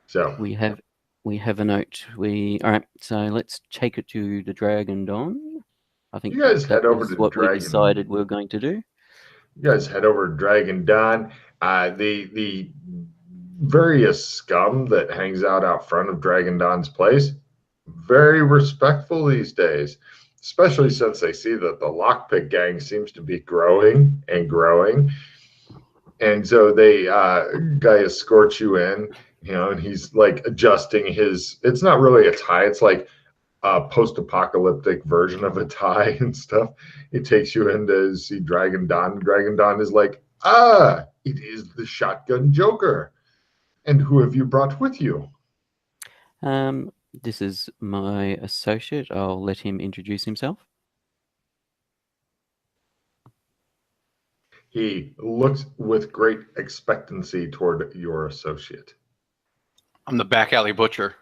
So We have a note. All right. So let's take it to the Dragon Dawn. I think you guys that head over was to what we Dragon. decided we were going to do. You guys head over to Dragon Dawn. The various scum that hangs out front of Dragon Dawn's place, very respectful these days, especially since they see that the lockpick gang seems to be growing and growing. And so they guy escorts you in, and he's like adjusting his. It's not really a tie. It's like a post-apocalyptic version of a tie and stuff. It takes you in to see Dragon Dawn. Dragon Dawn is like, it is the Shotgun Joker. And who have you brought with you? This is my associate. I'll let him introduce himself. He looks with great expectancy toward your associate. I'm the back alley butcher.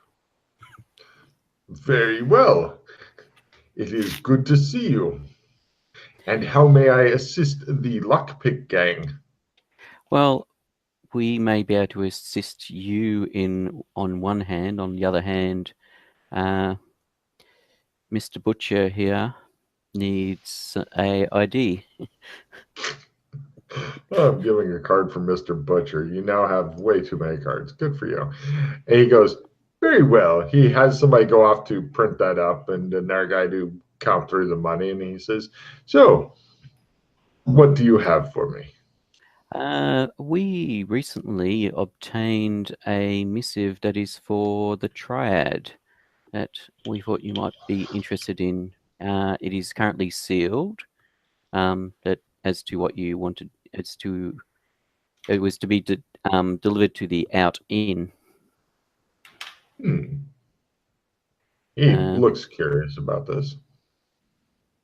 Very well. It is good to see you. And how may I assist the lockpick gang? Well, we may be able to assist you on one hand. On the other hand, Mr. Butcher here needs a ID. I'm giving a card for Mr. Butcher. You now have way too many cards. Good for you. And he goes, very well. He has somebody go off to print that up and another guy to count through the money. And he says, so what do you have for me? We recently obtained a missive that is for the Triad that we thought you might be interested in. It is currently sealed. That as to what you wanted, it was to be delivered to the Out Inn. He looks curious about this.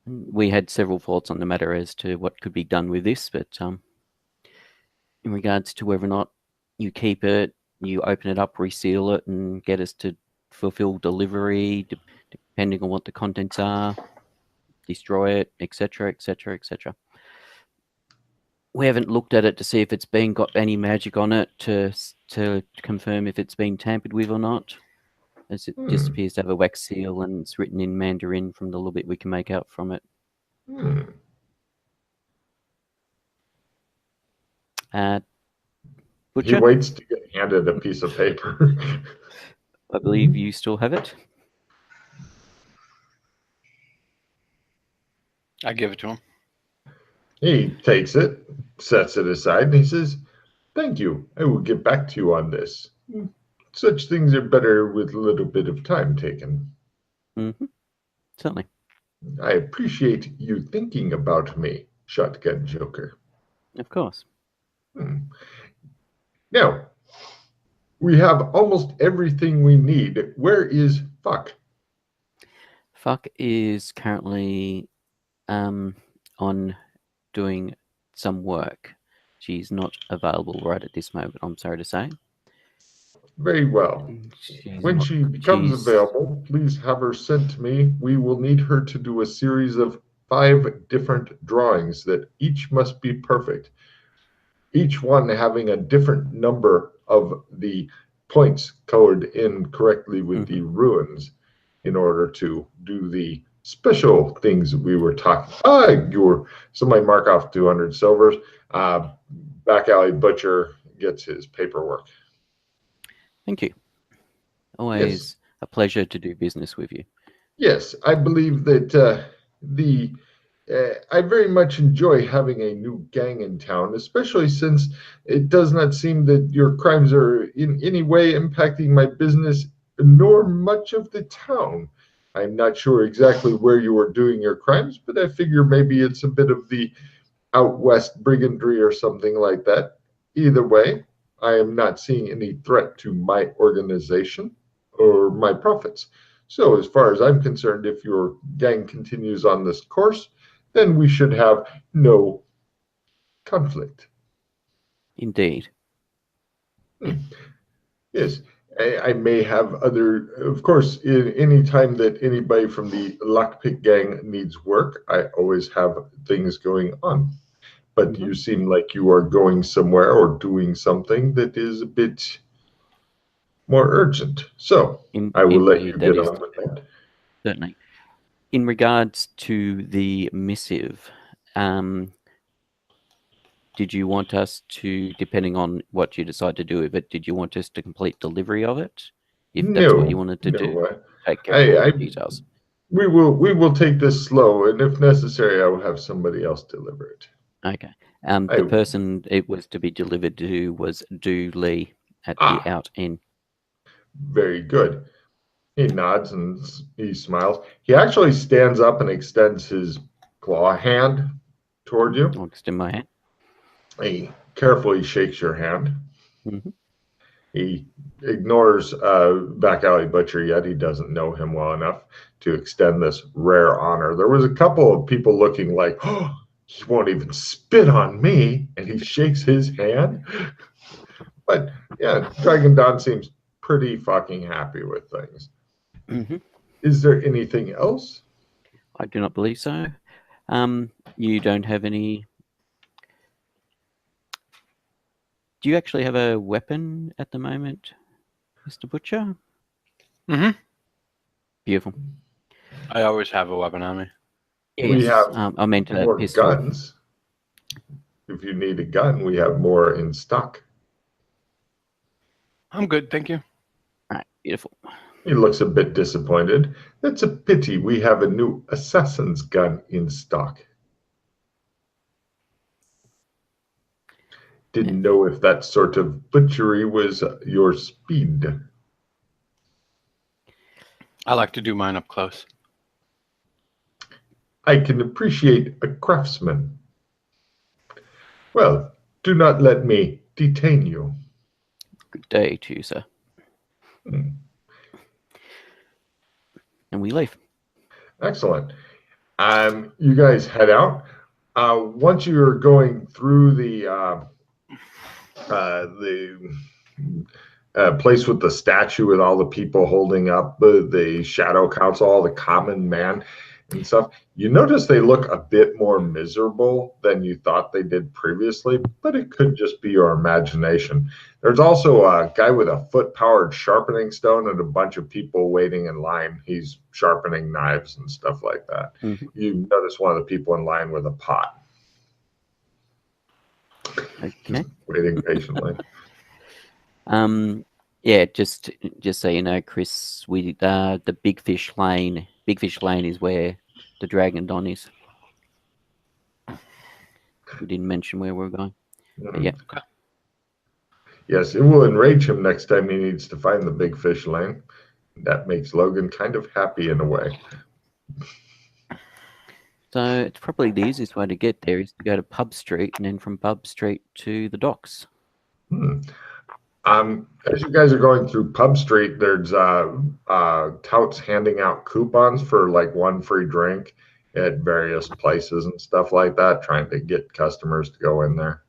We had several thoughts on the matter as to what could be done with this, but in regards to whether or not you keep it, you open it up, reseal it, and get us to fulfill delivery, depending on what the contents are, destroy it, etc., etc., etc. We haven't looked at it to see if it's got any magic on it to confirm if it's been tampered with or not. As it just appears to have a wax seal and it's written in Mandarin from the little bit we can make out from it. Butcher? He waits to get handed a piece of paper. I believe you still have it. I give it to him. He takes it, sets it aside, and he says, thank you. I will get back to you on this. Such things are better with a little bit of time taken. Certainly. I appreciate you thinking about me, Shotgun Joker. Of course. Now, we have almost everything we need. Where is Fuck? Fuck is currently on doing some work. She's not available right at this moment, I'm sorry to say. Very well. When she becomes available, please have her sent to me. We will need her to do a series of 5 different drawings that each must be perfect. Each one having a different number of the points colored in correctly with the runes in order to do the special things we were talking. Somebody mark off 200 silvers. Back alley butcher gets his paperwork. Thank you. Always a pleasure to do business with you. Yes, I believe that I very much enjoy having a new gang in town, especially since it does not seem that your crimes are in any way impacting my business, nor much of the town. I'm not sure exactly where you are doing your crimes, but I figure maybe it's a bit of the out west brigandry or something like that. Either way, I am not seeing any threat to my organization or my profits. So as far as I'm concerned, if your gang continues on this course, then we should have no conflict. Indeed. Yes, I may have other, of course, in any time that anybody from the lockpick gang needs work, I always have things going on. but you seem like you are going somewhere or doing something that is a bit more urgent. So I will let you Indeed, get on with that. Certainly. In regards to the missive, did you want us to, depending on what you decide to do with it, did you want us to complete delivery of it? If that's what you wanted to do, take care of all the details. We will take this slow, and if necessary, I will have somebody else deliver it. Okay. The person it was to be delivered to was Do Lee at the out end. Very good. He nods and he smiles. He actually stands up and extends his claw hand toward you. I'll extend my hand. He carefully shakes your hand. Mm-hmm. He ignores Back Alley Butcher yet. He doesn't know him well enough to extend this rare honor. There was a couple of people looking like, oh, he won't even spit on me, and he shakes his hand. But yeah, Dragon Dawn seems pretty fucking happy with things. Mm-hmm. Is there anything else? I do not believe so. You don't have any. Do you actually have a weapon at the moment, Mr. Butcher? Mm-hmm. Beautiful. I always have a weapon on me. Yes, we have I meant a more pistol. guns. If you need a gun, we have more in stock. I'm good, thank you. All right, beautiful. He looks a bit disappointed. That's a pity. We have a new assassin's gun in stock. Didn't know if that sort of butchery was your speed. I like to do mine up close. I can appreciate a craftsman. Well, do not let me detain you. Good day to you, sir. And we leave. Excellent. You guys head out. Once you're going through the place with the statue with all the people holding up the Shadow Council, all the common man and stuff, you notice they look a bit more miserable than you thought they did previously, but it could just be your imagination. There's also a guy with a foot-powered sharpening stone and a bunch of people waiting in line. He's sharpening knives and stuff like that. Mm-hmm. You notice one of the people in line with a pot. Okay. Just waiting patiently. Yeah, just so you know, Chris, we the Big Fish Lane is where the Dragon Don is. We didn't mention where we're going. But yeah. Okay. Yes, it will enrage him next time he needs to find the Big Fish Lane. That makes Logan kind of happy in a way. So it's probably the easiest way to get there is to go to Pub Street and then from Pub Street to the docks. As you guys are going through Pub Street, there's touts handing out coupons for like one free drink at various places and stuff like that, trying to get customers to go in there.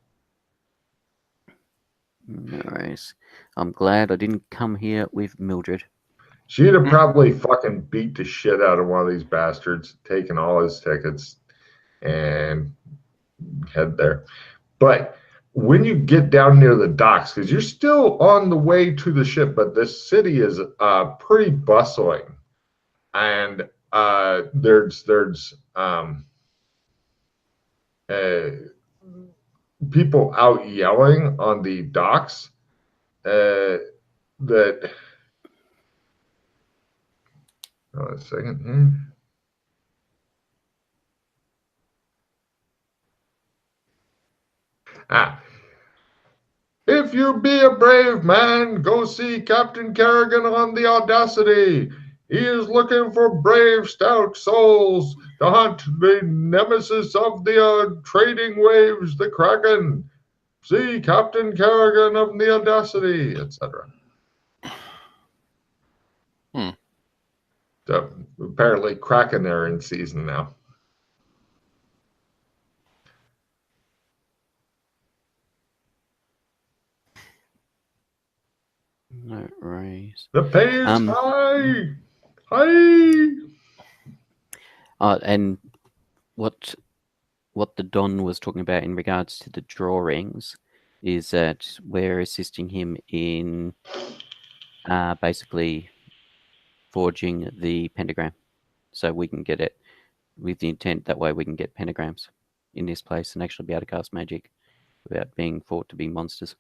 No worries. I'm glad I didn't come here with Mildred. She'd have probably fucking beat the shit out of one of these bastards, taken all his tickets, and head there. But when you get down near the docks, because you're still on the way to the ship, but this city is pretty bustling, and there's people out yelling on the docks that. A second here. If you be a brave man, go see Captain Kerrigan on the Audacity. He is looking for brave, stout souls to hunt the nemesis of the trading waves, the Kraken. See Captain Kerrigan of the Audacity, etc. So apparently Kraken are in season now. No worries. The pay is high. High. And what what the Don was talking about in regards to the drawings is that we're assisting him in basically forging the pentagram, so we can get it with the intent that way we can get pentagrams in this place and actually be able to cast magic without being thought to be monsters.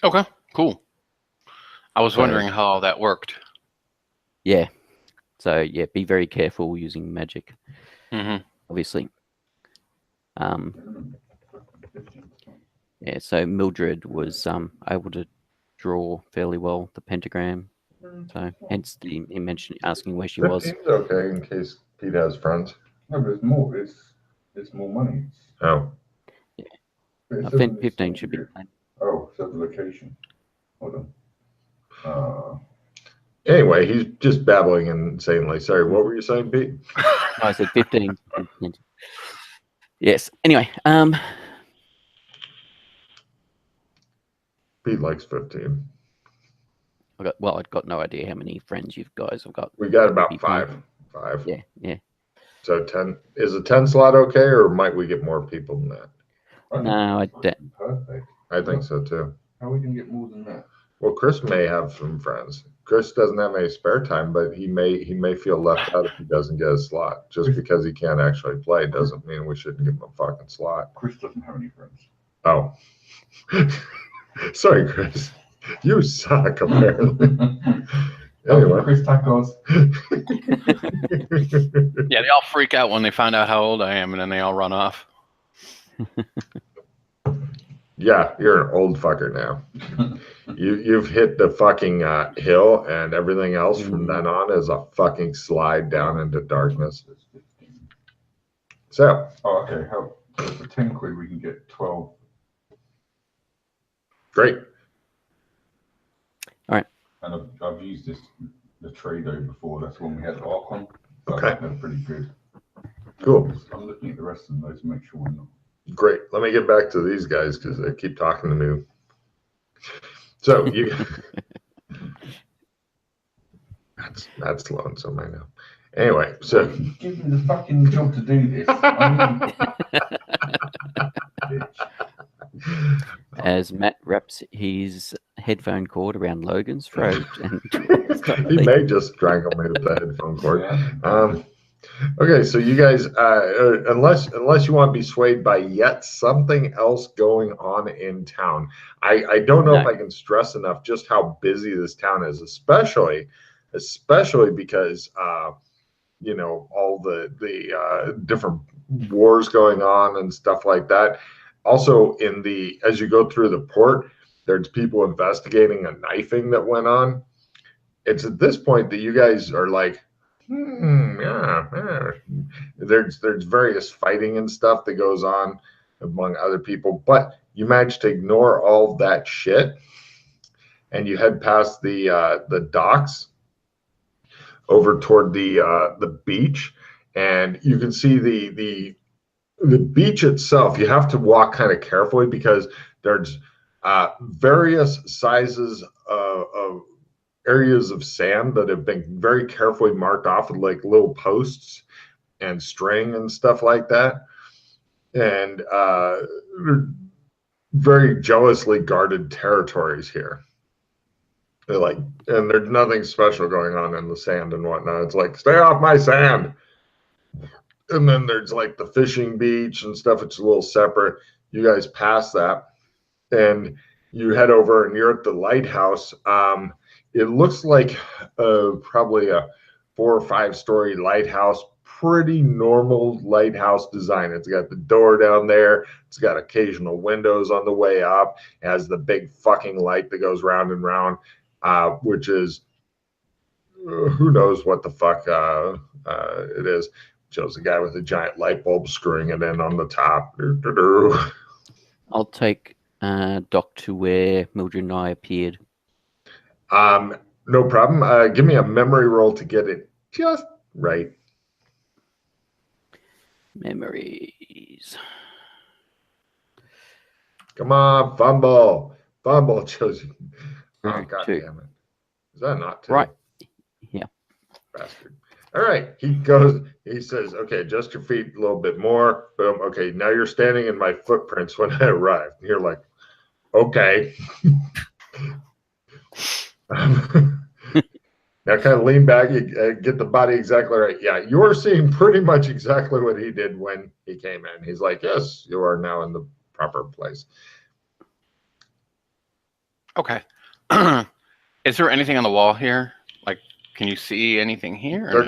Okay, cool. I was Okay. wondering how that worked. Yeah. So yeah, be very careful using magic, Mm-hmm. obviously. Yeah, so Mildred was able to draw fairly well the pentagram. So hence he mentioned asking where she was. 15's okay in case Pete has friends. No, but it's more. It's more money. Oh, But it I says think on this 15 thing should be here- fine. Oh, it says the location. Hold on. anyway, he's just babbling insanely. Sorry, what were you saying, Pete? No, I said 15. Yes. Anyway, Pete likes 15. I've got no idea how many friends you guys have got. We got that would about be fine. five. Yeah. So 10 is a 10 slot okay, or might we get more people than that? No, I don't. Perfect. I think so too. How we can get more than that? Well, Chris may have some friends. Chris doesn't have any spare time, but he may feel left out if he doesn't get a slot. Just because he can't actually play doesn't mean we shouldn't give him a fucking slot. Chris doesn't have any friends. Oh, sorry, Chris. You suck, apparently. Anyway. Chris tacos. Yeah, they all freak out when they find out how old I am, and then they all run off. Yeah, you're an old fucker now. You've hit the fucking hill, and everything else from then on is a fucking slide down into darkness. So, Oh, okay. How for 10 quid we can get 12. great. And I've used the Trado before. That's the one we had Arc on. So Okay. They're pretty good. Cool. I'm looking at the rest of those to make sure we're not. Great. Let me get back to these guys because they keep talking to me. So you that's lonesome, I know. Anyway, so Give me the fucking job to do this. I mean, bitch. As Matt wraps his headphone cord around Logan's throat, and he may just strangle me with the headphone cord. Yeah. Okay, so you guys, unless you want to be swayed by yet something else going on in town, I don't know if I can stress enough just how busy this town is, especially because you know, all the different wars going on and stuff like that. Also, as you go through the port, there's people investigating a knifing that went on. It's at this point that you guys are like, yeah. There's various fighting and stuff that goes on among other people, but you manage to ignore all of that shit, and you head past the docks over toward the beach, and you can see the beach itself. You have to walk kind of carefully because there's various sizes of areas of sand that have been very carefully marked off with like little posts and string and stuff like that, and very jealously guarded territories here. They're like, and there's nothing special going on in the sand and whatnot. It's like, stay off my sand. And then there's like the fishing beach and stuff. It's a little separate. You guys pass that, and you head over, and you're at the lighthouse. It looks like probably a 4 or 5 story lighthouse. Pretty normal lighthouse design. It's got the door down there. It's got occasional windows on the way up. It has the big fucking light that goes round and round, which is who knows what the fuck it is. Shows a guy with a giant light bulb screwing it in on the top. I'll take Doc to where Mildred and I appeared. No problem. Give me a memory roll to get it just right. Memories. Come on, fumble, Josie. Oh, God Two. damn it! Is that not 2? Right. Yeah. Bastard. All right. He says, okay, adjust your feet a little bit more. Boom. Okay, now you're standing in my footprints when I arrived. You're like, okay. Now kind of lean back, get the body exactly right. Yeah, you're seeing pretty much exactly what he did when he came in. He's like, yes, you are now in the proper place. Okay. Is there anything on the wall here? Like, can you see anything here? Or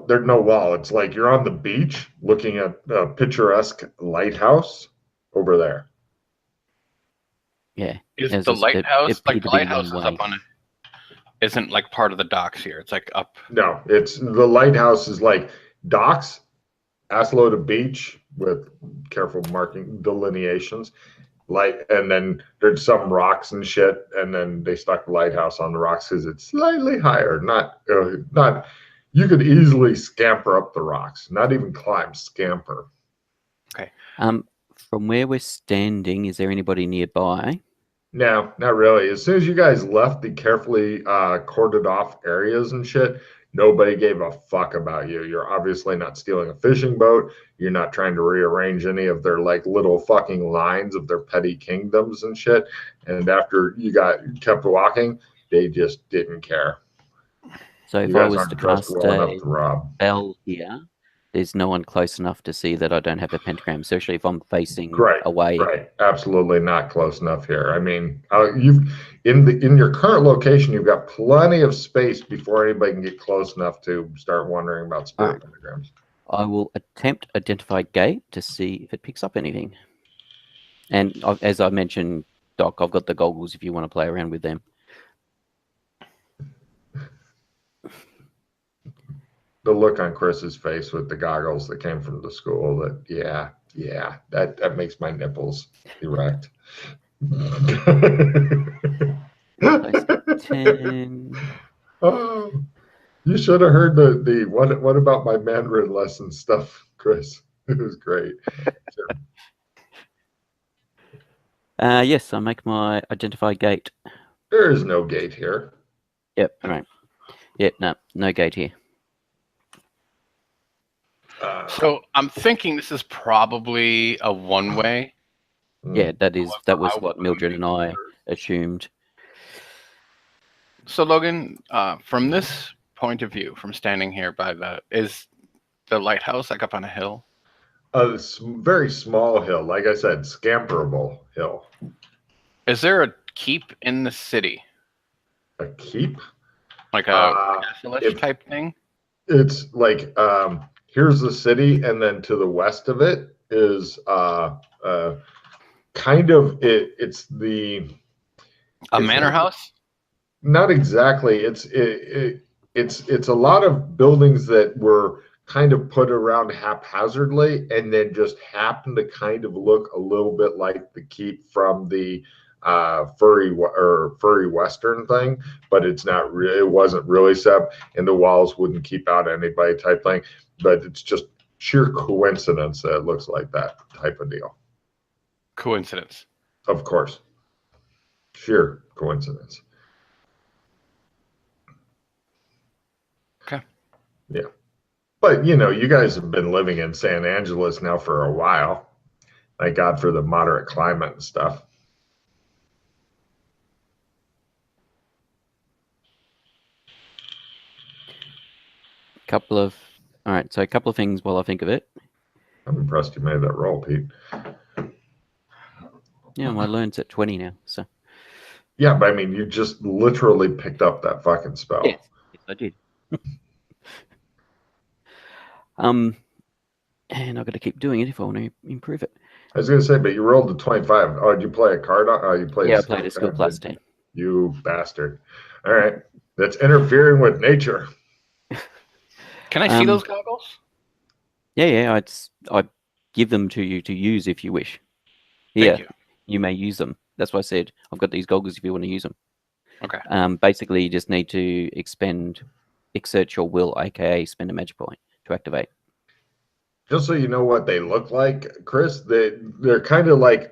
There's no wall. It's like you're on the beach looking at a picturesque lighthouse over there. Yeah. Is As the I said, it lighthouse like appeared the to be lighthouse is one up way. on it? Isn't like part of the docks here? It's like up. No, it's the lighthouse is like docks, Aslo to beach with careful marking delineations. And then there's some rocks and shit, and then they stuck the lighthouse on the rocks because it's slightly higher. Not. You could easily scamper up the rocks, not even climb, scamper. Okay. From where we're standing, is there anybody nearby? No, not really. As soon as you guys left the carefully cordoned off areas and shit, nobody gave a fuck about you. You're obviously not stealing a fishing boat. You're not trying to rearrange any of their like little fucking lines of their petty kingdoms and shit. And after you kept walking, they just didn't care. So You if I guys was aren't to dressed cast well enough a to rob. spell here, there's no one close enough to see that I don't have a pentagram, especially if I'm facing Right, away. right. Absolutely not close enough here. I mean, you've in your current location, you've got plenty of space before anybody can get close enough to start wondering about spirit pentagrams. I will attempt identify gate to see if it picks up anything. And as I mentioned, Doc, I've got the goggles if you want to play around with them. The look on Chris's face with the goggles that came from the school, that makes my nipples erect. 10. Oh, you should have heard the what about my Mandarin lesson stuff, Chris. It was great. Yes, I make my identify gate. There is no gate here. Yep, right. Yep, no gate here. So I'm thinking this is probably a one-way. Yeah, that was what Mildred and I assumed. So Logan, from this point of view, from standing here is the lighthouse like up on a hill? A very small hill, like I said, scamperable hill. Is there a keep in the city? A keep? Like a castle-ish type thing? It's like here's the city, and then to the west of it is kind of it's a manor house. Not exactly. It's a lot of buildings that were kind of put around haphazardly, and then just happen to kind of look a little bit like the keep from the furry western thing, but it's not really. It wasn't really set up, and the walls wouldn't keep out anybody type thing. But it's just sheer coincidence that it looks like that type of deal. Coincidence. Of course. Sheer coincidence. Okay. Yeah. But, you guys have been living in San Angeles now for a while. Thank God for the moderate climate and stuff. All right, so a couple of things while I think of it. I'm impressed you made that roll, Pete. Yeah, my learn's at 20 now, so. Yeah, but I mean, you just literally picked up that fucking spell. Yes, I did. And I've got to keep doing it if I want to improve it. I was going to say, but you rolled a 25. Oh, did you play a card? You played I played a skill class 10. You bastard. All right. That's interfering with nature. Can I see those goggles? Yeah. I give them to you to use if you wish. Thank you. You may use them. That's why I said I've got these goggles if you want to use them. Okay. Basically, you just need to exert your will, aka spend a magic point to activate. Just so you know what they look like, Chris, they're kind of like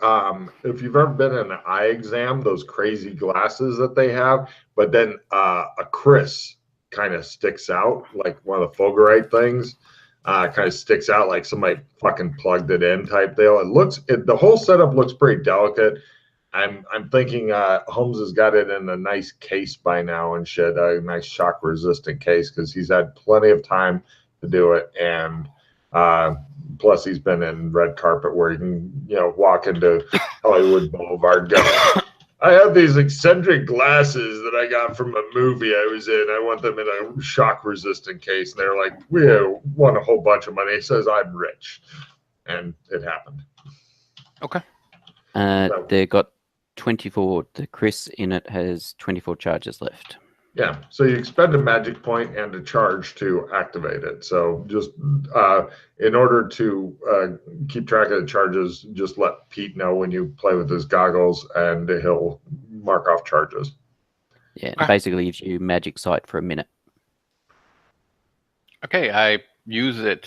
if you've ever been in an eye exam, those crazy glasses that they have, but then a Chris kind of sticks out, like one of the fulgurite things. Kind of sticks out like somebody fucking plugged it in type deal. The whole setup looks pretty delicate. I'm thinking Holmes has got it in a nice case by now and shit, a nice shock resistant case, because he's had plenty of time to do it, and plus he's been in red carpet where he can walk into Hollywood Boulevard going, I have these eccentric glasses that I got from a movie I was in. I want them in a shock resistant case. And they're like, we won a whole bunch of money. He says, I'm rich. And it happened. Okay. They got 24. The Chris in it has 24 charges left. Yeah. So you expend a magic point and a charge to activate it. So just in order to keep track of the charges, just let Pete know when you play with his goggles and he'll mark off charges. Yeah. Basically gives you magic sight for a minute. Okay. I use it.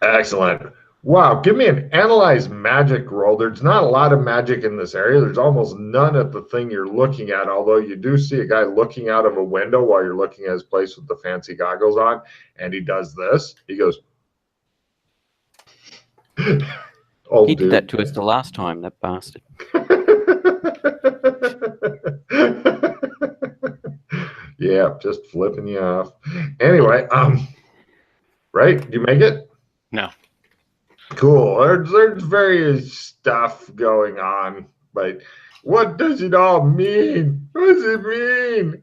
Excellent. Wow, give me an analyze magic roll. There's not a lot of magic in this area. There's almost none at the thing you're looking at, although you do see a guy looking out of a window while you're looking at his place with the fancy goggles on, and he does this. He goes, oh, he did that to us the last time, that bastard. Yeah, just flipping you off. Anyway, right? You make it? No. Cool. There's various stuff going on, but what does it all mean? What does it mean?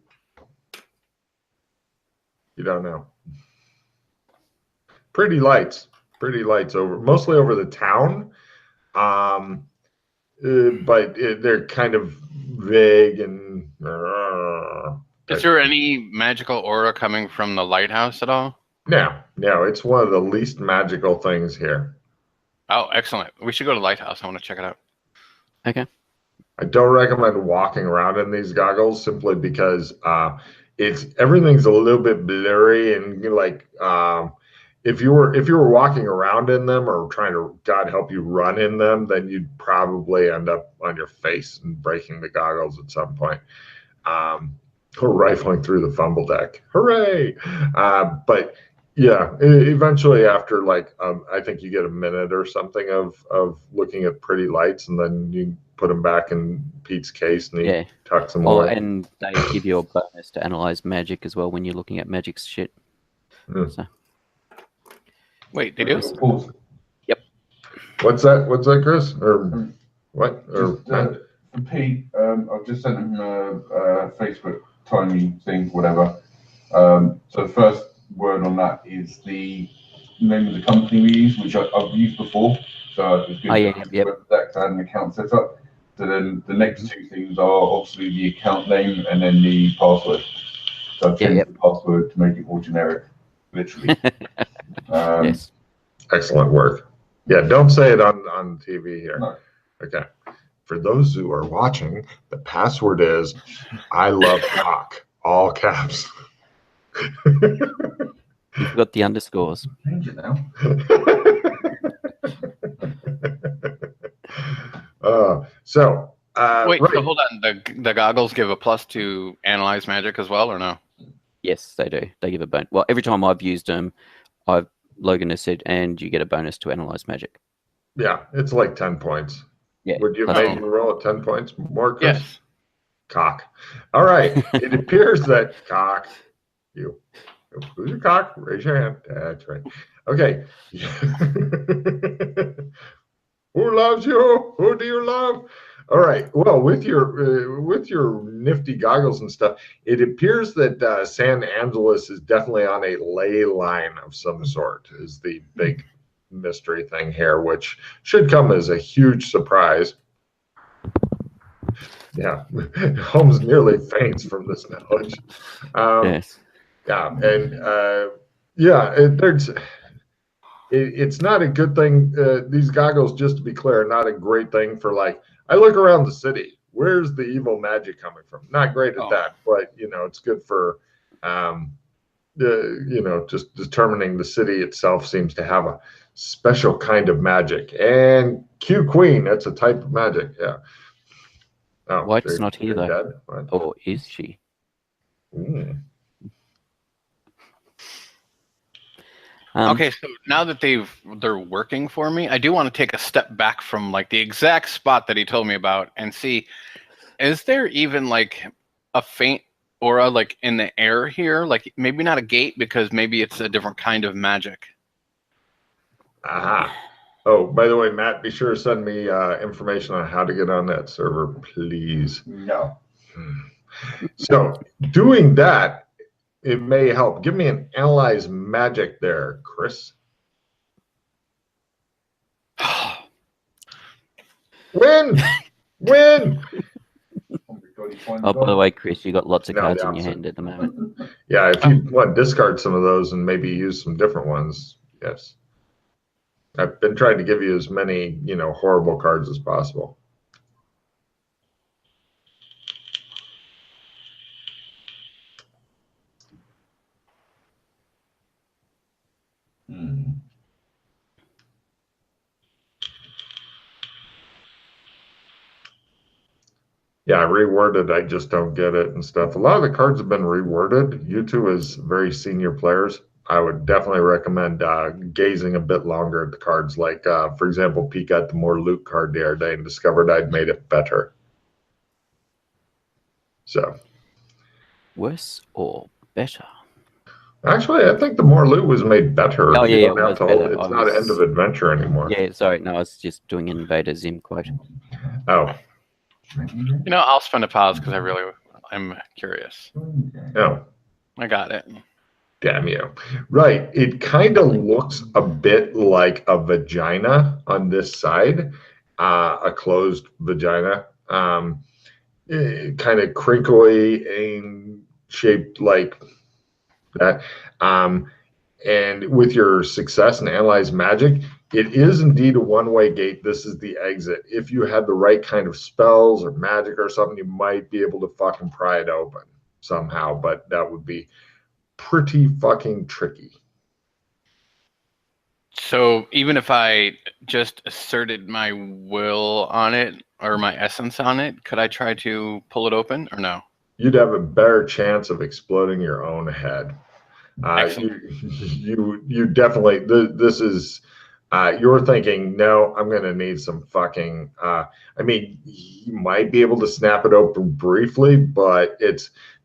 You don't know. Pretty lights mostly over the town, but they're kind of vague and. Is there any magical aura coming from the lighthouse at all? No, it's one of the least magical things here. Oh, excellent. We should go to the lighthouse. I want to check it out. Okay. I don't recommend walking around in these goggles simply because everything's a little bit blurry, and like if you were walking around in them or trying to, God help you, run in them, then you'd probably end up on your face and breaking the goggles at some point. Or rifling through the fumble deck. Hooray! But yeah, eventually after like I think you get a minute or something of looking at pretty lights, and then you put them back in Pete's case and he tucks them away. And they give you a bonus to analyze magic as well when you're looking at magic shit. So. Wait, they do? Yep. What's that, Chris? Or what? Or for Pete, I've just sent him a Facebook tiny thing, whatever. So the first word on that is the name of the company we use, which I've used before. So it's good that I had an account set up. So then the next two things are obviously the account name and then the password. So I've changed the password to make it more generic, literally. Yes. Excellent work. Yeah, don't say it on TV here. No. Okay. For those who are watching, the password is I love cock, all caps. You've got the underscores. Change it now. So hold on. The goggles give a plus to analyze magic as well, or no? Yes, they do. They give a bonus. Well, every time I've used them, Logan has said, and you get a bonus to analyze magic. Yeah, it's like 10 points. Yeah. Would you make me roll at 10 points more, Chris? Yes. Cock. All right. It appears that cock. Who's your cock? Raise your hand. That's right. Okay. Who loves you? Who do you love? All right. Well, with your nifty goggles and stuff, it appears that San Angeles is definitely on a ley line of some sort. Is the big mystery thing here, which should come as a huge surprise. Yeah, Holmes nearly faints from this knowledge. Yes. Yeah, and it's not a good thing. These goggles, just to be clear, are not a great thing for like, I look around the city. Where's the evil magic coming from? Not great at that, but it's good for, just determining the city itself seems to have a special kind of magic. And Q Queen, that's a type of magic. Yeah. Oh, White's not here though. Or is she? Okay, so now that they're working for me, I do want to take a step back from like the exact spot that he told me about and see, is there even like a faint aura like in the air here? Like maybe not a gate because maybe it's a different kind of magic. Aha. Oh, by the way, Matt, be sure to send me information on how to get on that server, please. No. So doing that, it may help. Give me an analyze magic there, Chris. Win! Win! Oh, by the way, Chris, you got lots of No, cards the in your opposite. hand at the moment. Yeah, if you want to discard some of those and maybe use some different ones, yes. I've been trying to give you as many, horrible cards as possible. Hmm. Yeah, reworded, I just don't get it and stuff. A lot of the cards have been reworded. You two, as very senior players, I would definitely recommend gazing a bit longer at the cards. Like, for example, peek at the more loot card the other day and discovered I'd made it better. So, Worse or better? actually, I think the more loot was made better. Oh, You yeah, don't it have was to hold better. it. It's I not end of was- adventure anymore. Yeah, sorry, no, I was just doing an Invader Zim quote. Oh, You know, I'll spend a pause because I'm curious. no. I got it. Damn you. Right. It kind of looks a bit like a vagina on this side, a closed vagina, kind of crinkly and shaped like that. And with your success in Analyze Magic, it is indeed a one-way gate. This is the exit. If you had the right kind of spells or magic or something, you might be able to fucking pry it open somehow, but that would be pretty fucking tricky. So even if I just asserted my will on it or my essence on it, could I try to pull it open or no? You'd have a better chance of exploding your own head. Excellent. You definitely, this is, you're thinking, no, I'm going to need some fucking, I mean, you might be able to snap it open briefly, but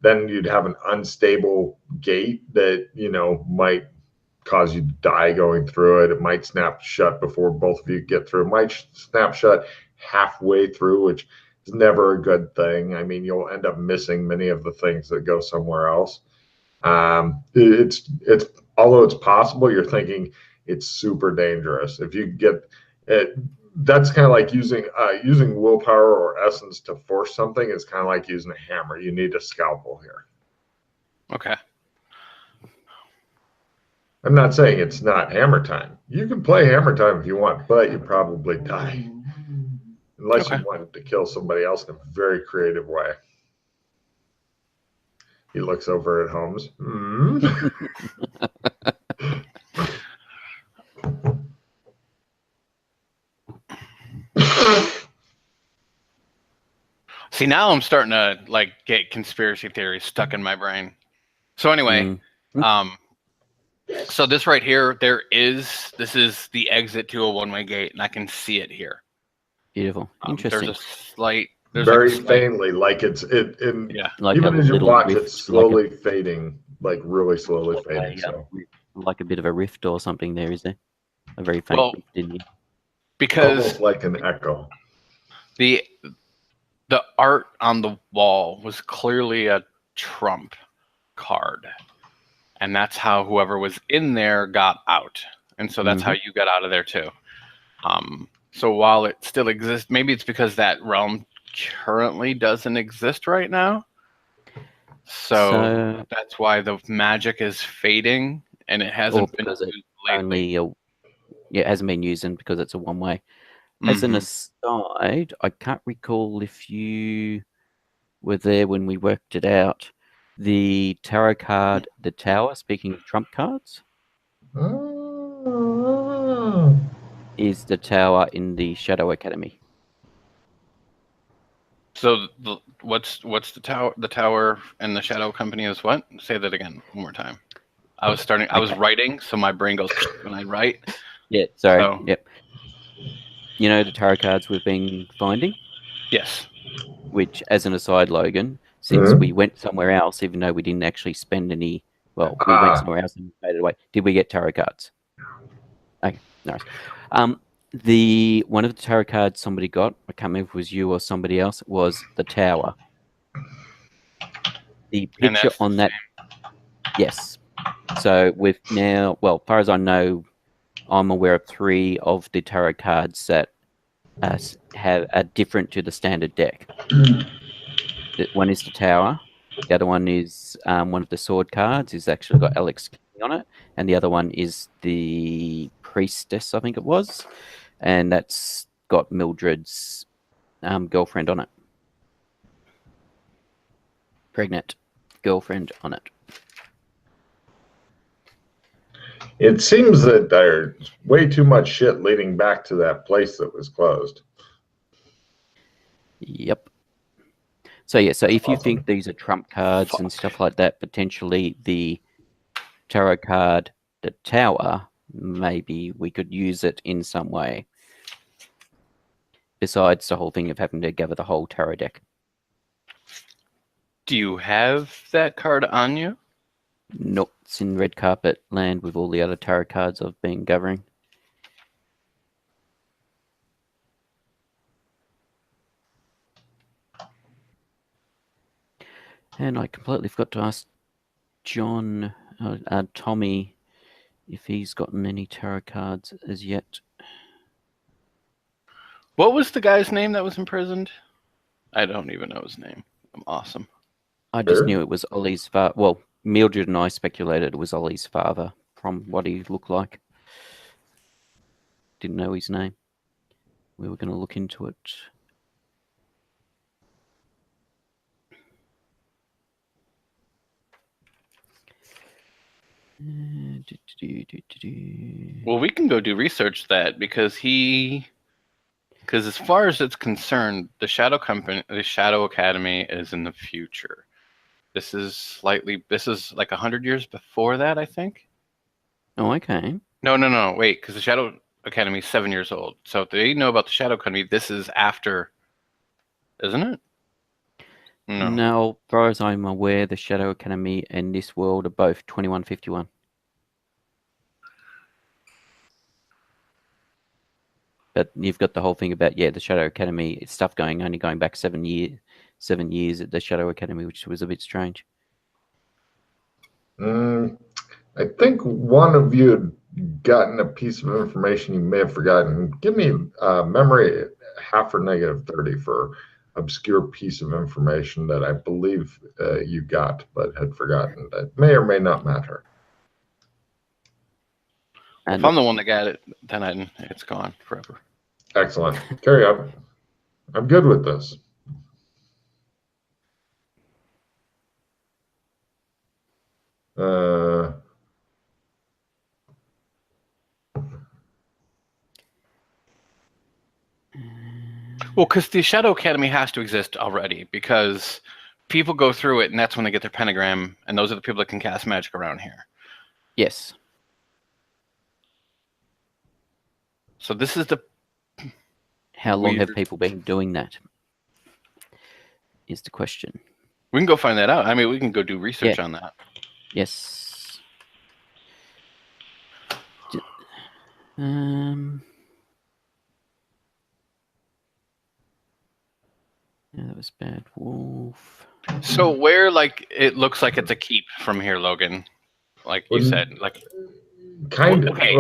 then you'd have an unstable gate that, might cause you to die going through it. It might snap shut before both of you get through. It might snap shut halfway through, which is never a good thing. I mean, you'll end up missing many of the things that go somewhere else. It's although it's possible, you're thinking it's super dangerous. If you get it, that's kind of like using willpower or essence to force something. It's kind of like using a hammer. You need a scalpel here. Okay. I'm not saying it's not hammer time. You can play hammer time if you want, but you probably die. Unless Okay. you wanted to kill somebody else in a very creative way. He looks over at Holmes. See, now I'm starting to like get conspiracy theories stuck in my brain. So anyway, so this right here, this is the exit to a one-way gate, and I can see it here. Beautiful. Interesting. There's a slight, very faintly, like it's yeah, like even a as you little watch rift, it slowly fading, like really slowly fading. So like a bit of a rift or something there, is there? A very faint rift in here. Because almost like an echo. the art on the wall was clearly a trump card, and that's how whoever was in there got out, and so that's how you got out of there too. So while it still exists, maybe it's because that realm currently doesn't exist right now. So that's why the magic is fading, and it hasn't been used lately. It hasn't been used, and because it's a one-way. As an aside, I can't recall if you were there when we worked it out. The tarot card, the Tower, speaking of trump cards, is the Tower in the Shadow Academy. So what's the tower? The Tower and the Shadow Company is what? Say that again one more time. I was writing, so my brain goes when I write. Yeah, sorry. So- Yep. You know the tarot cards we've been finding? Yes. Which, as an aside, Logan, since Mhm. we went somewhere else, even though we didn't actually spend any, well, we Ah. went somewhere else and paid it away. Did we get tarot cards? Okay, nice. The one of the tarot cards somebody got, I can't remember if it was you or somebody else, was the Tower. The And picture that's on that, yes. So with now, well, as far as I know, I'm aware of 3 of the tarot cards that are different to the standard deck. One is the Tower. The other one is one of the sword cards. It's actually got Alex King on it, and the other one is the Priestess, I think it was, and that's got Mildred's girlfriend on it. Pregnant girlfriend on it. It seems that there's way too much shit leading back to that place that was closed. Yep. So yeah, so if you Awesome. think these are trump cards and stuff like that, potentially the tarot card, the Tower, maybe we could use it in some way. Besides the whole thing of having to gather the whole tarot deck. Do you have that card on you? Nope, it's in red carpet land with all the other tarot cards I've been gathering. And I completely forgot to ask John, Tommy, if he's gotten any tarot cards as yet. What was the guy's name that was imprisoned? I don't even know his name. I'm awesome. I just Sure. knew it was Ollie's father. Well, Mildred and I speculated it was Ollie's father from what he looked like. Didn't know his name. We were going to look into it. Well, we can go do research that because as far as it's concerned, the Shadow Academy is in the future. This is like 100 years before that, I think. Oh, okay. No, wait, because the Shadow Academy is 7 years old. So if they know about the Shadow Academy, this is after, isn't it? No. No, as far as I'm aware, the Shadow Academy and this world are both 2151. But you've got the whole thing about, the Shadow Academy, it's stuff only going back 7 years at the Shadow Academy, which was a bit strange. I think one of you had gotten a piece of information you may have forgotten. Give me memory half or negative 30 for obscure piece of information that I believe you got but had forgotten. That may or may not matter. If I'm the one that got it, then it's gone forever. Excellent. Carry on. I'm good with this. Well, because the Shadow Academy has to exist already, because people go through it, and that's when they get their pentagram, and those are the people that can cast magic around here. Yes. So this is the... How long have people been doing that? Is the question. We can go find that out. I mean, we can go do research on that. Yes. Yeah, that was Bad Wolf. So where, it looks like it's a keep from here, Logan. Like you said, kind of. Okay,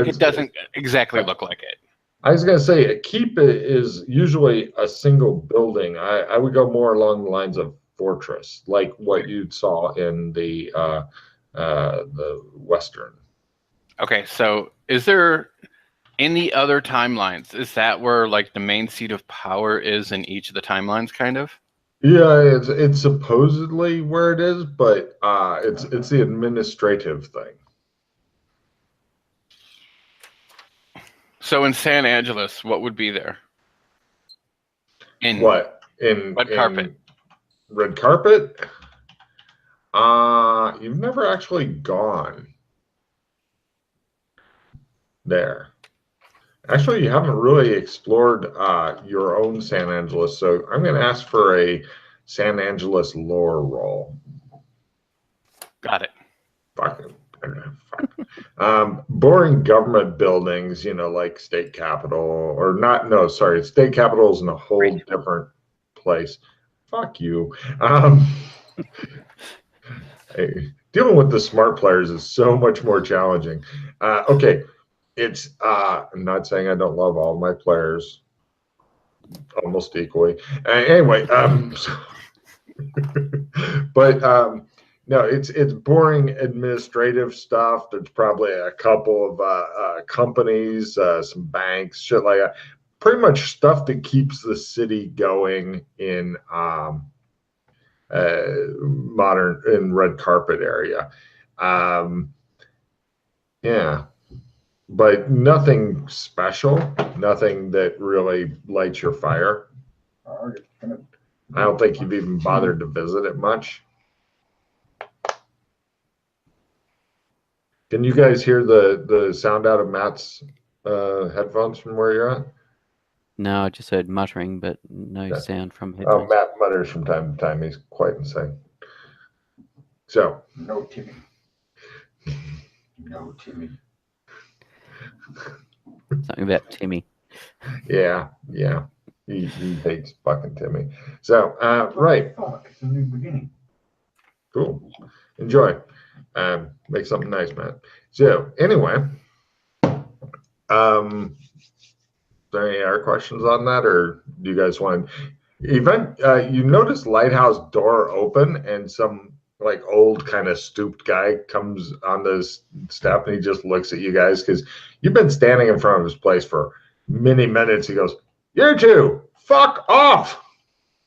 it doesn't exactly look like it. I was going to say a keep is usually a single building. I would go more along the lines of fortress, like what you saw in the Western. Okay, so is there any other timelines? Is that where the main seat of power is in each of the timelines, kind of? Yeah, it's supposedly where it is, but it's the administrative thing. So in San Angeles, what would be there? In red carpet? Red carpet? You've never actually gone there. Actually, you haven't really explored your own San Angeles, so I'm going to ask for a San Angeles lore roll. Got it. Fuck. Boring government buildings, like state capitol, or not. No, sorry, state capitol is in a whole different place. Fuck you. Dealing with the smart players is so much more challenging. Okay. I'm not saying I don't love all my players almost equally. Anyway, but no, it's boring administrative stuff. There's probably a couple of companies, some banks, shit like that. Pretty much stuff that keeps the city going in modern in red carpet area. Yeah. But nothing special, nothing that really lights your fire. I don't think you've even bothered to visit it much. Can you guys hear the sound out of Matt's headphones from where you're at? No, I just heard muttering, but no sound from Oh, headphones. Matt mutters from time to time. He's quite insane. So. No, Timmy. No, Timmy. Something about Timmy. Yeah. He hates fucking Timmy. So, right. Fuck, it's a new beginning. Cool. Enjoy. Make something nice, man. So, anyway, are there any other questions on that, or do you guys want you notice lighthouse door open and some like old kind of stooped guy comes on the step and he just looks at you guys because you've been standing in front of his place for many minutes. He goes, "You two, fuck off."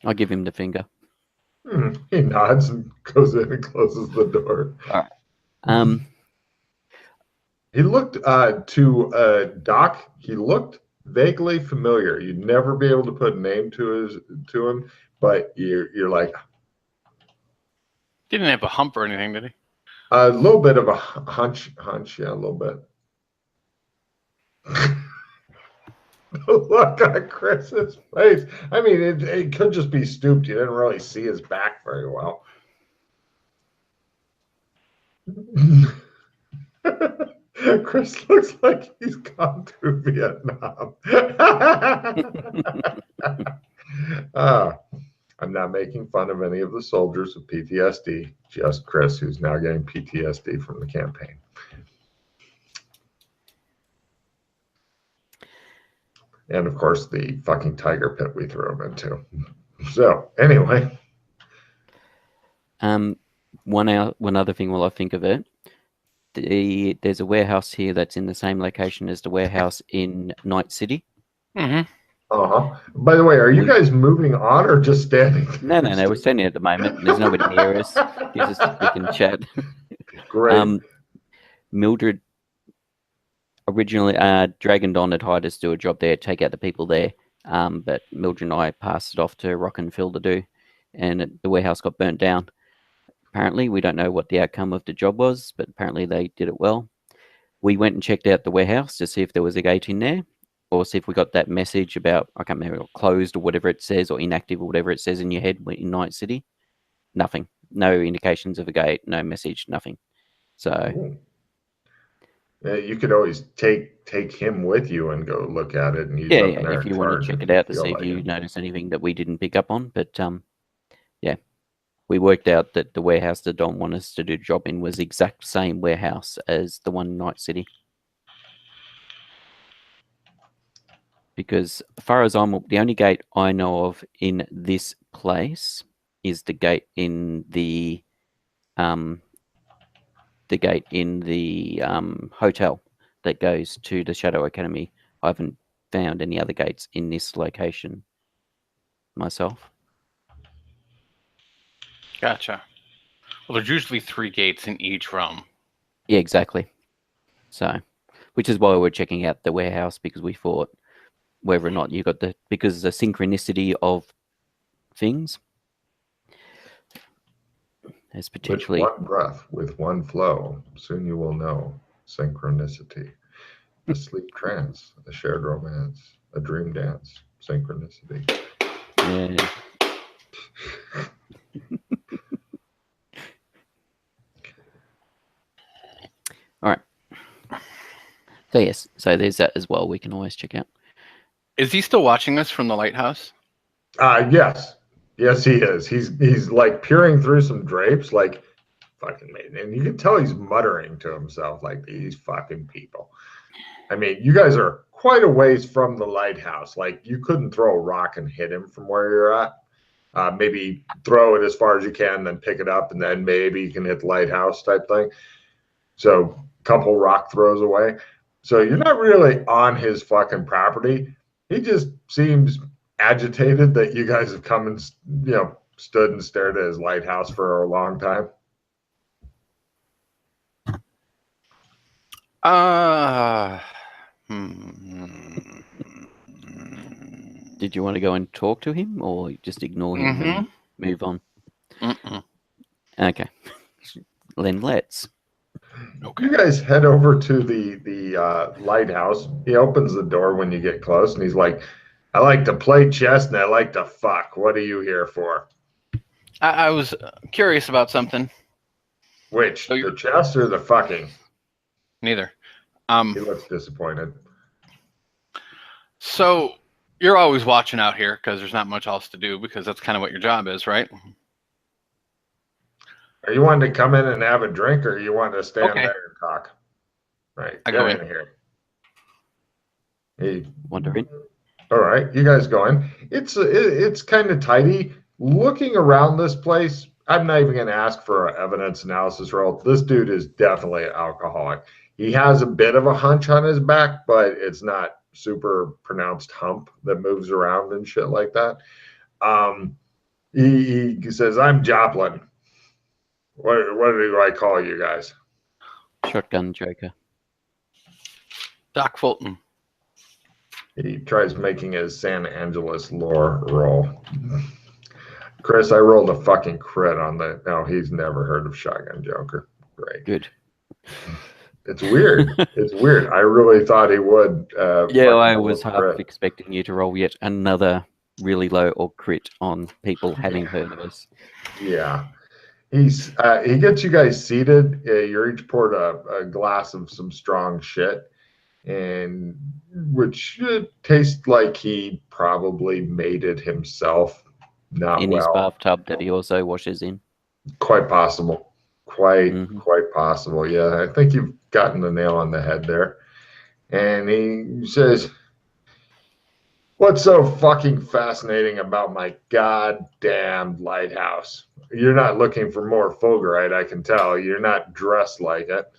I'll give him the finger. He nods and goes in and closes the door. All right. He looked to Doc. He looked vaguely familiar. You'd never be able to put a name to him, but you're like, Didn't have a hump or anything, did he? a little bit of a hunch, yeah, a little bit. Look on Chris's face. I mean, it could just be stooped. You didn't really see his back very well. Chris looks like he's gone through Vietnam. I'm not making fun of any of the soldiers with PTSD, just Chris, who's now getting PTSD from the campaign. And of course, the fucking tiger pit we threw him into. So, anyway. One other thing while I think of it. There's a warehouse here that's in the same location as the warehouse in Night City. Mm-hmm. By the way, are you guys moving on or just standing? No. We're standing at the moment. There's nobody near us. Gives us we can chat. Great. Mildred originally, Dragon Don had hired us to do a job there, take out the people there. But Mildred and I passed it off to Rock and Phil to do, and the warehouse got burnt down. Apparently, we don't know what the outcome of the job was, but apparently they did it well. We went and checked out the warehouse to see if there was a gate in there, or see if we got that message about, I can't remember, closed or whatever it says, or inactive or whatever it says in your head in Night City. Nothing. No indications of a gate, no message, nothing. So you could always take him with you and go look at it. And if you want to check it out to see if you notice anything that we didn't pick up on. But we worked out that the warehouse that Don wanted us to do the job in was the exact same warehouse as the one in Night City. Because as far as the only gate I know of in this place is the gate in the hotel that goes to the Shadow Academy. I haven't found any other gates in this location myself. Gotcha. Well, there's usually 3 gates in each room. Yeah, exactly. So, which is why we're checking out the warehouse, because we thought whether or not you got because the synchronicity of things. as With potentially. one breath, with one flow, soon you will know synchronicity. A sleep trance, a shared romance, a dream dance, synchronicity. Yeah. All right. So yes, so there's that as well. We can always check out. Is he still watching us from the lighthouse? Yes. Yes, he is. He's like peering through some drapes, like fucking man. And you can tell he's muttering to himself, like these fucking people. I mean, you guys are quite a ways from the lighthouse. Like you couldn't throw a rock and hit him from where you're at. Maybe throw it as far as you can, then pick it up, and then maybe you can hit the lighthouse type thing. So a couple rock throws away. So you're not really on his fucking property. He just seems agitated that you guys have come and stood and stared at his lighthouse for a long time. Did you want to go and talk to him, or just ignore him and move on? Okay. Then let's. Okay. You guys head over to the lighthouse. He opens the door when you get close, and he's like, "I like to play chess and I like to fuck. What are you here for?" I was curious about something. Which, the chess or the fucking? Neither. He looks disappointed. So you're always watching out here because there's not much else to do, because that's kind of what your job is, right? Are you wanting to come in and have a drink, or you want to stand Okay. there and talk? Right, I get go in in. here. Hey, Wondering. all right, you guys go in. It's kind of tidy. Looking around this place, I'm not even going to ask for an evidence analysis roll. This dude is definitely an alcoholic. He has a bit of a hunch on his back, but it's not super pronounced hump that moves around and shit like that. He says, "I'm Joplin. What do I call you guys?" Shotgun Joker. Doc Fulton. He tries making his San Angeles lore roll. Chris, I rolled a fucking crit on that. No, he's never heard of Shotgun Joker. Great. Good. It's weird. It's weird. I really thought he would. Yeah, I was half expecting you to roll yet another really low or crit on people having heard of us. Yeah. He gets you guys seated. You're each poured a glass of some strong shit, and which tastes like he probably made it himself. Not in well. his bathtub that he also washes in. Quite possible. Quite possible. Yeah, I think you've gotten the nail on the head there. And he says, "What's so fucking fascinating about my goddamn lighthouse? You're not looking for more fulgurite, I can tell. You're not dressed like it."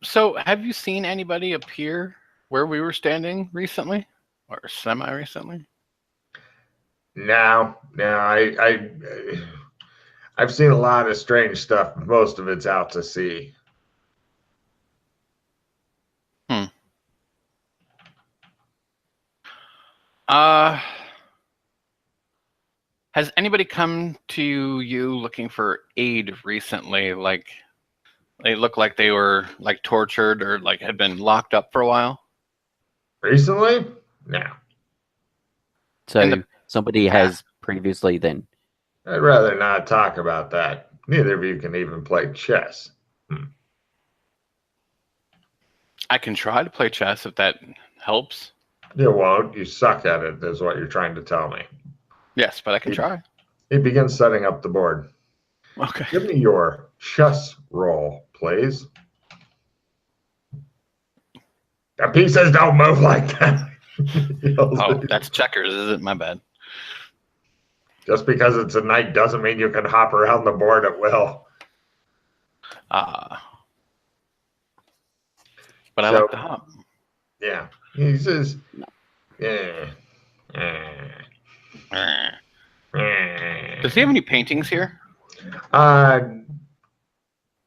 So have you seen anybody appear where we were standing recently, or semi-recently? No, I've seen a lot of strange stuff. But most of it's out to sea. Has anybody come to you looking for aid recently? Like, they look like they were like tortured or like had been locked up for a while? Recently? No. So somebody has previously then. I'd rather not talk about that. Neither of you can even play chess. I can try to play chess if that helps. You won't. You suck at it, is what you're trying to tell me. Yes, but I can try. He begins setting up the board. Okay. Give me your chess roll, please. The pieces don't move like that. Oh, that's checkers, is it? My bad. Just because it's a knight doesn't mean you can hop around the board at will. But I like to hop. Yeah. He says, Does he have any paintings here?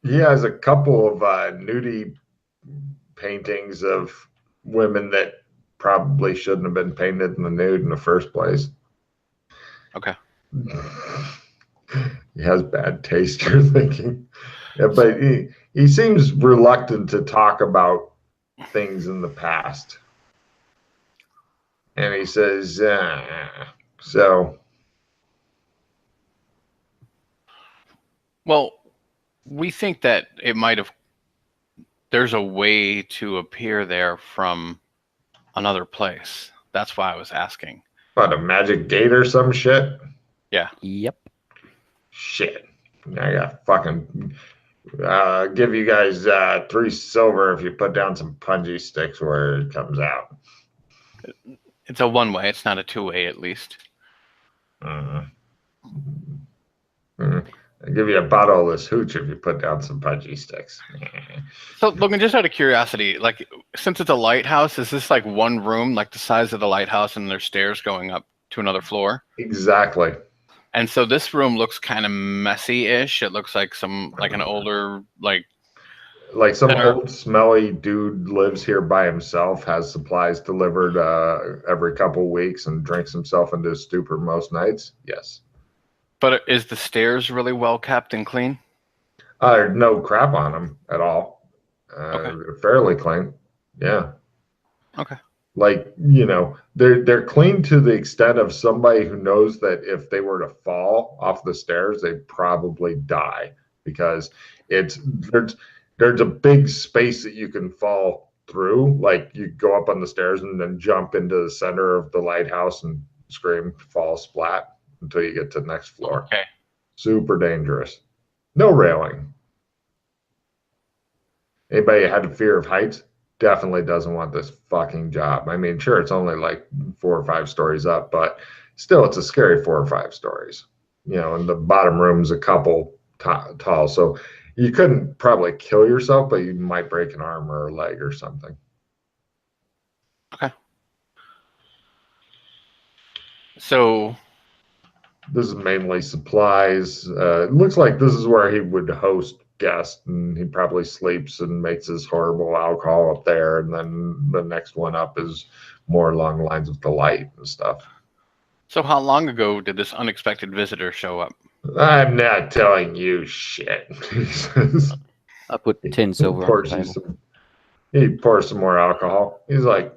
He has a couple of nudie paintings of women that probably shouldn't have been painted in the nude in the first place. Okay. He has bad taste, you're thinking. Yeah, but he seems reluctant to talk about things in the past. And he says, so. Well, we think that it might have. There's a way to appear there from another place. That's why I was asking. What, a magic gate or some shit? Yeah. Yep. Shit. I got fucking give you guys 3 silver if you put down some punji sticks where it comes out. It's a one-way. It's not a two-way, at least. I'll give you a bottle of this hooch if you put down some punji sticks. So, Logan, just out of curiosity, like, since it's a lighthouse, is this like one room, like the size of the lighthouse, and there's stairs going up to another floor? Exactly. And so this room looks kind of messy-ish. It looks like an older, like some better. old smelly dude lives here by himself, has supplies delivered every couple weeks, and drinks himself into a stupor most nights. Yes. But is the stairs really well kept and clean? No crap on them at all. Okay. They're fairly clean. Yeah. Okay. Like, they're clean to the extent of somebody who knows that if they were to fall off the stairs, they'd probably die, because there's a big space that you can fall through. Like, you go up on the stairs and then jump into the center of the lighthouse and scream, fall splat until you get to the next floor. Okay. Super dangerous. No railing. Anybody who had a fear of heights definitely doesn't want this fucking job. I mean, sure, it's only like 4 or 5 stories up, but still, it's a scary 4 or 5 stories. And the bottom room's a couple tall, so you couldn't probably kill yourself, but you might break an arm or a leg or something. Okay. So this is mainly supplies. It looks like this is where he would host guests, and he probably sleeps and makes his horrible alcohol up there, and then the next one up is more along the lines of the light and stuff. So how long ago did this unexpected visitor show up? I'm not telling you shit. He says. I put 10 silver on the table. He pours some more alcohol. He's like,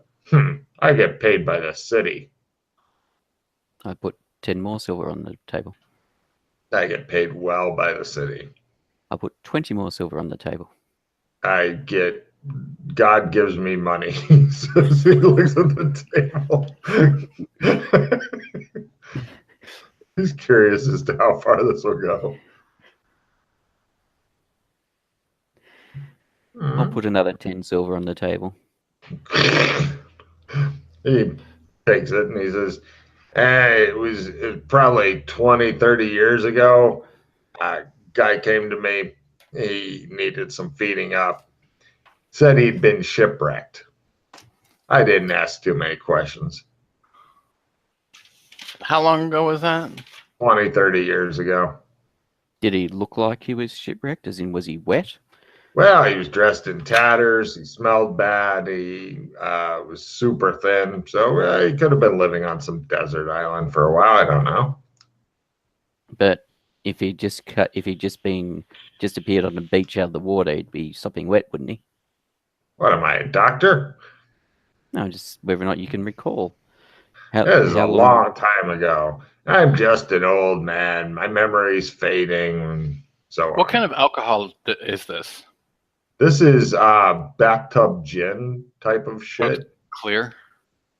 I get paid by the city. I put 10 more silver on the table. I get paid well by the city. I put 20 more silver on the table. God gives me money. He says, he looks at the table. He's curious as to how far this will go. I'll put another 10 silver on the table. He takes it and he says, it was probably 20, 30 years ago. A guy came to me. He needed some feeding up. Said he'd been shipwrecked. I didn't ask too many questions. How long ago was that? 20, 30 years ago. Did he look like he was shipwrecked? As in, was he wet? Well, he was dressed in tatters. He smelled bad. He was super thin. So he could have been living on some desert island for a while. I don't know. But if he just appeared on the beach out of the water, he'd be sopping wet, wouldn't he? What am I, a doctor? No, just whether or not you can recall. This is a long time ago. I'm just an old man. My memory's fading. And so what kind of alcohol is this? This is bathtub gin type of shit. Clear?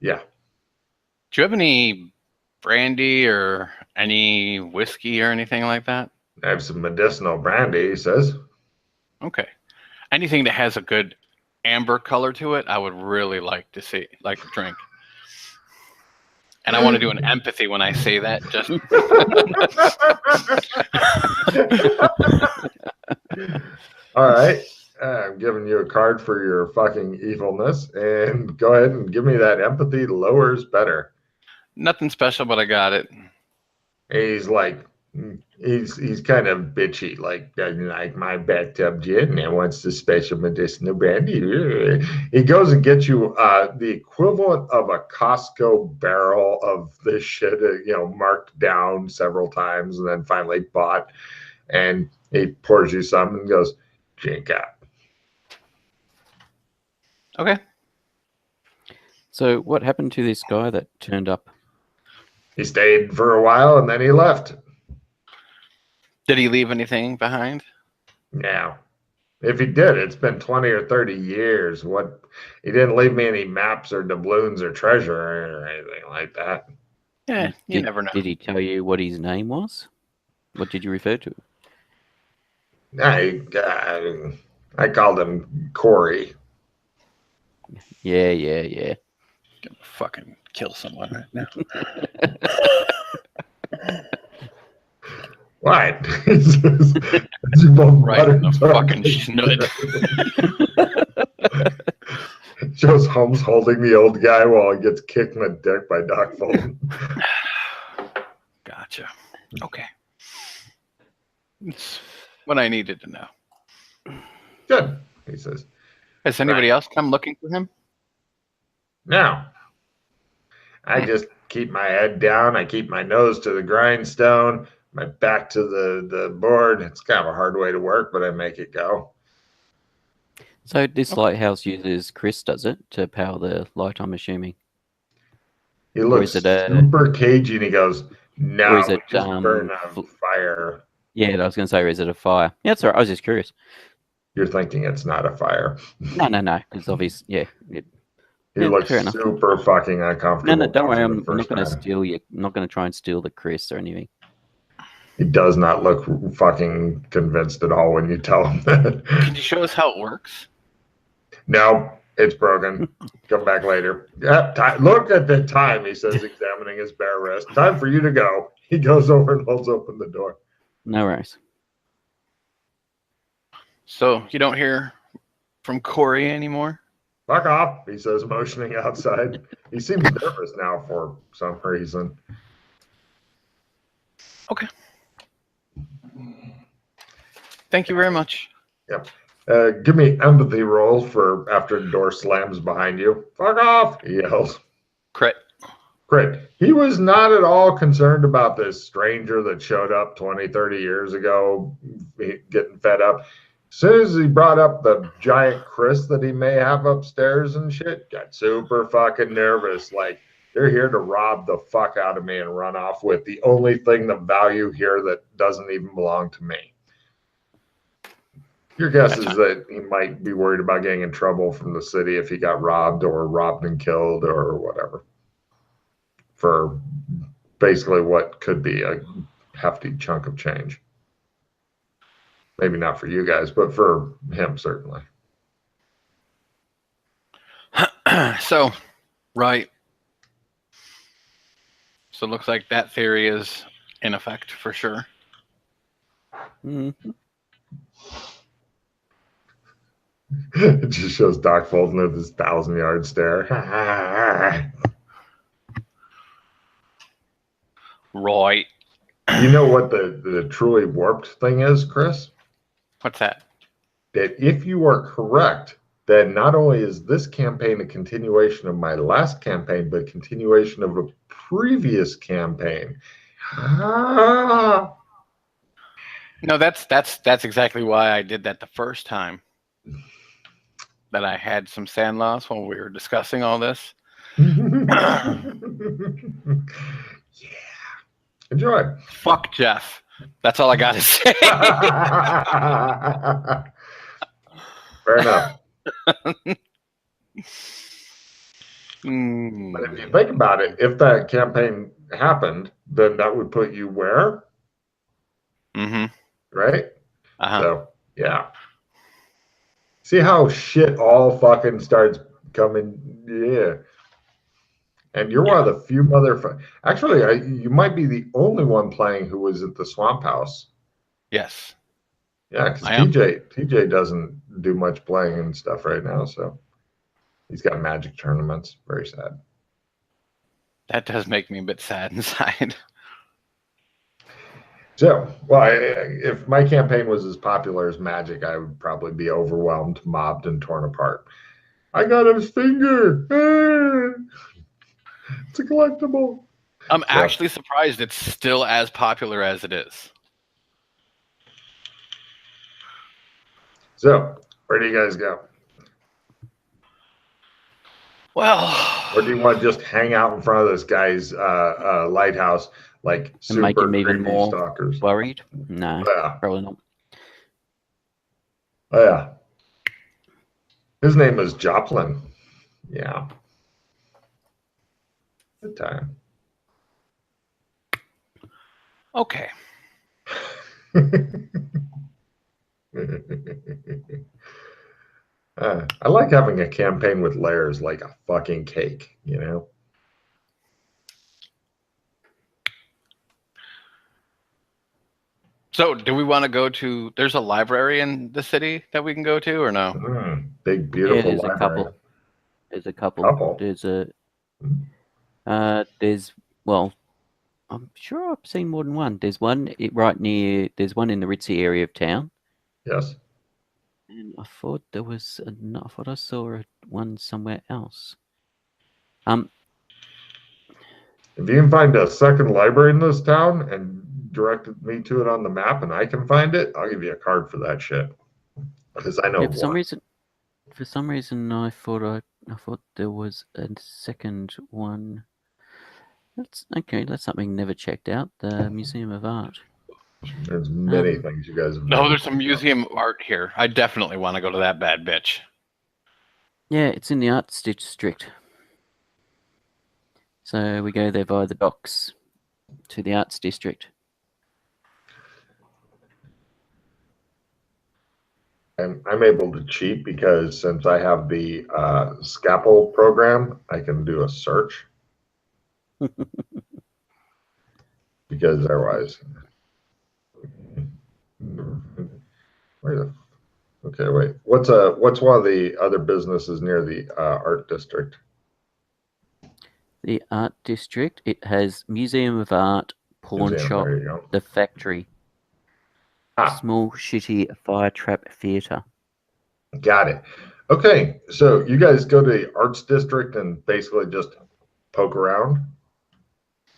Yeah. Do you have any brandy or any whiskey or anything like that? I have some medicinal brandy, he says. Okay. Anything that has a good amber color to it, I would really like to drink. And I want to do an empathy when I say that. Just all right. I'm giving you a card for your fucking evilness, and go ahead and give me that empathy. Lower is better. Nothing special, but I got it. He's like, He's kind of bitchy, like doesn't like my bathtub gin and wants the special medicinal brandy. He goes and gets you the equivalent of a Costco barrel of this shit, marked down several times and then finally bought. And he pours you some and goes, drink up. Okay. So what happened to this guy that turned up? He stayed for a while and then he left. Did he leave anything behind? Now, if he did, it's been 20 or 30 years. He didn't leave me any maps or doubloons or treasure or anything like that. Yeah, you never know. Did he tell you what his name was? What did you refer to? I called him Corey. Yeah. Gonna fucking kill someone right now. What? Right in the fucking schnoot. Shows Holmes holding the old guy while he gets kicked in the dick by Doc Fulton. Gotcha. Okay. It's what I needed to know. Good, he says. Has anybody else come looking for him? No. I just keep my head down. I keep my nose to the grindstone, my back to the board. It's kind of a hard way to work, but I make it go. So this lighthouse uses Chris, does it, to power the light, I'm assuming? He looks super cagey and he goes, no, or is it just burn a fire. Yeah, I was going to say, or is it a fire? Yeah, that's all right. I was just curious. You're thinking it's not a fire. No. It's obvious. Yeah. He looks super fucking uncomfortable. No, don't worry. I'm not going to steal you. I'm not going to try and steal the Chris or anything. He does not look fucking convinced at all when you tell him that. Can you show us how it works? No, it's broken. Come back later. Look at the time, he says, examining his bare wrist. Time for you to go. He goes over and holds open the door. No worries. So you don't hear from Corey anymore? Fuck off, he says, motioning outside. He seems nervous now for some reason. Okay. Thank you very much. Yep. Give me empathy roll for after the door slams behind you. Fuck off, he yells. Crit. He was not at all concerned about this stranger that showed up 20, 30 years ago, getting fed up. As soon as he brought up the giant Chris that he may have upstairs and shit, got super fucking nervous. Like, they're here to rob the fuck out of me and run off with the only thing of value here that doesn't even belong to me. Your guess is that he might be worried about getting in trouble from the city if he got robbed and killed or whatever. For basically what could be a hefty chunk of change. Maybe not for you guys, but for him, certainly. So, right. So it looks like that theory is in effect for sure. Mm-hmm. It just shows Doc Fulton with his 1,000-yard stare. Right. You know what the truly warped thing is, Chris? What's that? That if you are correct, then not only is this campaign a continuation of my last campaign, but a continuation of a previous campaign. No, that's exactly why I did that the first time. That I had some sand loss when we were discussing all this. Yeah. Enjoy. Fuck Jeff. That's all I got to say. Fair enough. Mm. But if you think about it, if that campaign happened, then that would put you where? Mm-hmm. Right? Uh-huh. So, yeah. See how shit all fucking starts coming? Yeah. And you're one of the few motherfuckers. Actually, you might be the only one playing who was at the Swamp House. Yes. Yeah, because TJ doesn't do much playing and stuff right now, so he's got Magic tournaments. Very sad. That does make me a bit sad inside. So, well, if my campaign was as popular as Magic, I would probably be overwhelmed, mobbed, and torn apart. I got his finger. It's a collectible. I'm So- actually surprised it's still as popular as it is. So, where do you guys go? Well, Or do you want to just hang out in front of this guy's lighthouse like And make super him even creepy more stalkers? worried? No, Yeah. probably not. Oh, yeah. His name is Joplin. Yeah. Good time. okay. I like having a campaign with layers like a fucking cake, you know? So, do we want to go to? There's a library in the city that we can go to, or no? Big, Yeah, beautiful there's a library. couple. There's a couple. Couple? There's well, I'm sure I've seen more than one. There's one right near. There's one in the ritzy area of town, Yes. and I thought there was. I thought I saw one somewhere else. If you can find a second library in this town and directed me to it on the map and I can find it, I'll give you a card for that shit. Because I know Yeah, of for some one. reason, I thought there was a second one. That's okay. That's something never checked out. The Museum of Art. There's many things you guys have No, never there's a checked out. museum of art here. I definitely want to go to that bad bitch. Yeah, it's in the Arts District. So we go there via the docks to the Arts District. I'm able to cheat because since I have the Scalpel program, I can do a search. Because otherwise, okay, wait. What's one of the other businesses near the art district? The Art District. It has Museum of Art, Pawn Museum, Shop, there you go. The Factory, Small Shitty Fire Trap Theatre. Got it. Okay, so you guys go to the arts district and basically just poke around.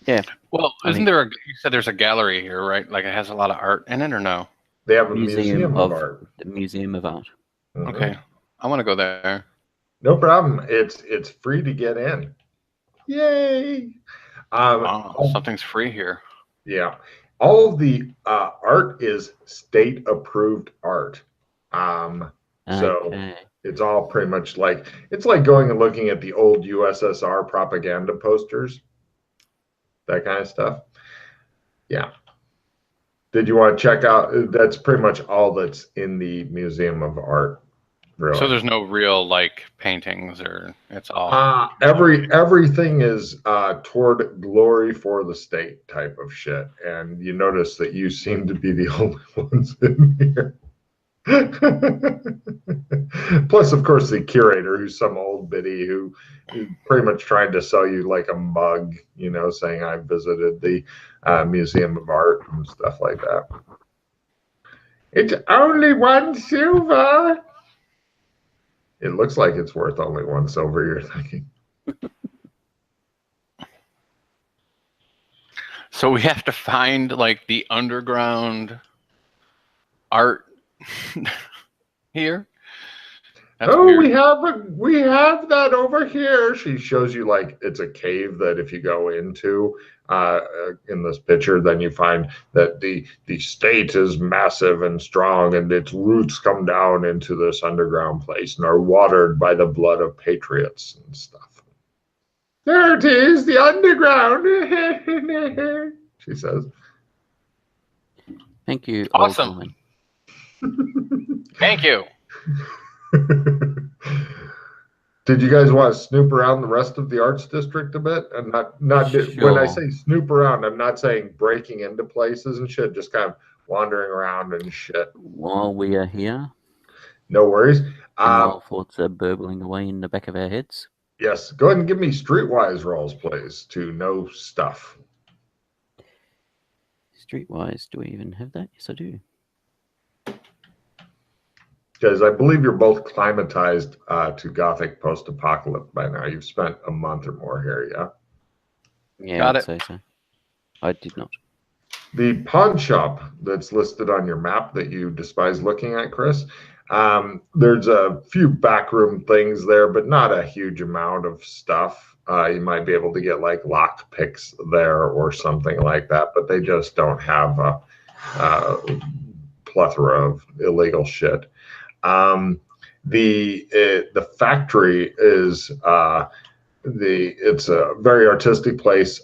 Yeah. Well, I isn't mean- there you said there's a gallery here, right? Like it has a lot of art in it, or no? They have a museum of art. The Museum of Art. Mhm. Okay, I want to go there. No problem. It's free to get in. Yay! Something's free here. Yeah. All of the art is state approved art. So Okay. it's all pretty much like it's like going and looking at the old USSR propaganda posters, that kind of stuff. Yeah. Did you want to check out? That's pretty much all that's in the Museum of Art. Really. So there's no real like paintings, or it's all. Everything is toward glory for the state type of shit, and you notice that you seem to be the only ones in here. Plus, of course, the curator, who's some old biddy who is pretty much trying to sell you like a mug, you know, saying I visited the Museum of Art and stuff like that. It's only 1 silver. It looks like it's worth only 1 silver, you're thinking. So we have to find like the underground art here. That's Oh, weird. we have that over here. She shows you like it's a cave that if you go into in this picture, then you find that the state is massive and strong, and its roots come down into this underground place and are watered by the blood of patriots and stuff. There it is, the underground. She says. Thank you, Awesome. old woman. Thank you. Did you guys want to snoop around the rest of the arts district a bit? And not when I Sure. say snoop around, I'm not saying breaking into places and shit, just kind of wandering around and shit. While we are here, No worries. and while thoughts are burbling away in the back of our heads. Yes, go ahead and give me streetwise rolls, please, to know stuff. Streetwise, do we even have that? Yes, I do. Guys, I believe you're both climatized to Gothic post-apocalypse by now. You've spent a month or more here, yeah? Yeah, Got I'd it. say so. I did not. The pawn shop that's listed on your map that you despise looking at, Chris, there's a few backroom things there, but not a huge amount of stuff. You might be able to get like lock picks there or something like that, but they just don't have a plethora of illegal shit. The factory is it's a very artistic place.